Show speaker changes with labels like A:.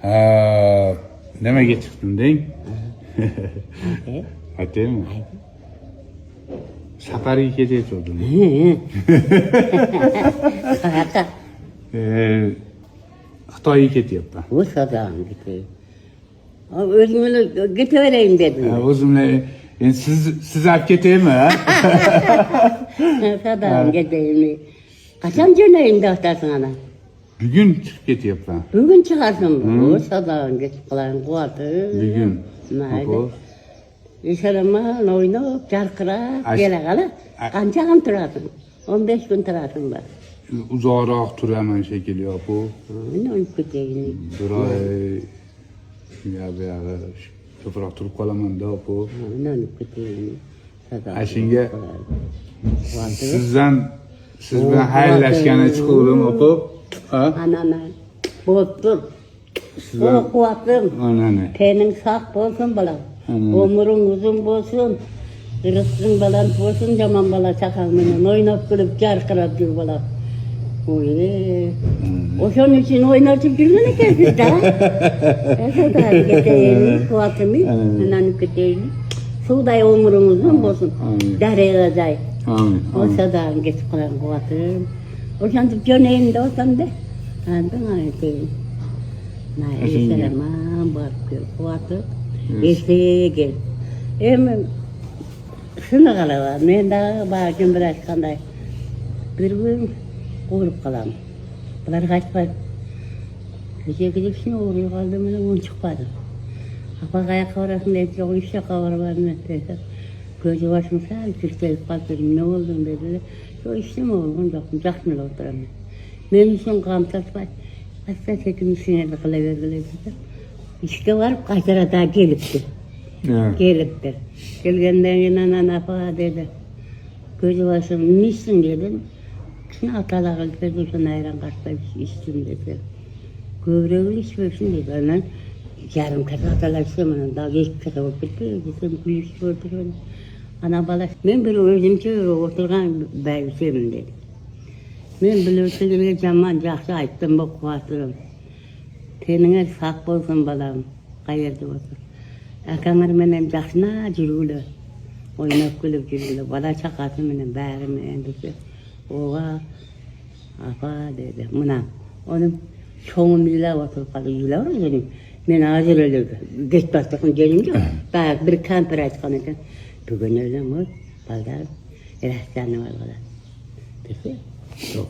A: Ha, nimaga chiqding deng? Aytaymi? Safarga ketayotgandim.
B: Qayoqqa?
A: Xitoyga ketyapman.
B: O'shadan ketay. O'zim ketaverayim dedim.
A: O'zimni endi siz olib ketaymi?
B: O'shadan ketayim. Qachon jo'nayim daftarsın ana?
A: Bugun chiqib ketyapman.
B: Bugun chiqarsan. O'shadan ketib qolayim quvvati.
A: Bugun.
B: Mayli. Isharaman, o'ynab, charqirab, kelag'ala. Qancha ham turasın? 15 kun turasın bor.
A: Uzoqroq turaman shekilli yo'q-ku.
B: O'ynab ketaylik.
A: Bir oy buyog'i ko'proq turib qolaman-da ku.
B: O'ynab ketaylik.
A: Shunga siz bilan xayrlashgani chiqdim o'qib.
B: Ana. Bo'ptur. Quvvatim.
A: Ana.
B: Tening sog' bo'lsin bolam. Umring uzun bo'lsin. Rizqing baland bo'lsin, yomon bola chaqang bilan o'ynab kulib, charqirab yur bolam. O'shaning uchun o'ynatib yurgan ekansiz-da. Esadan ketaylik, quvvatimi, anani ketaylik. Suvday umring uzun bo'lsin. Daryoday.
A: Amin.
B: O'shadan ketib qolan quvvatim. O'shanda jo'nayim deysam-da. Andan aytayim. Mayli, salaman, borib kel, quvvatim. Estegil. Shuni qalaman, menda ba'zan biroz qanday bir qo'rib qolaman. Bular qaytmay. Kecha shuni o'rib qoldim, mana o'n chiqmadi. Apa qayoqqa borasın deb, "Yo'q, ishga qoraman" dedi. Ko'zi boshim sal kirtelib qoldi, "Nima bo'ldi?" dedi. "Yo'q, ishlama bo'lgan, yaxshimla o'tiraman." Men uchun qam tasbay. Asta sekin ishini qilaverdilar dedi. İşte var, kaçırada gelipti. Gelipti. Gelgenden yine nanafa dedi. Gözü başım, niçin dedim. Şunu atalağı gözü şunu ayran kartlayıp içtim dedi. Göğreğini içmesin dedi. Ondan yarım kata atalar istemeden daha geç kata olup bitti. Gittim gülüş gördüm. Ana bala, ben bir özümce oturgan beybiserim dedi. Ben bilirse gibi zaman жақсы ayttım bu kuvatırım. Tenine sağ bolsun balam, qayerda otur. Akаңар менен жақсына жүргүлө. Ойнап күлүп жүргүлө. Бала чакасы менен баары менен десе. Ооба, апа dedi. Мына, onun çoğum yüle oturup kaldı. Yüle var dedim. Men azır öyle geç bastıkın gelince. Daha bir kamper açkan eken. Bugün öyle mi? Baldar. Rastlarına var kadar. Dese. Yok.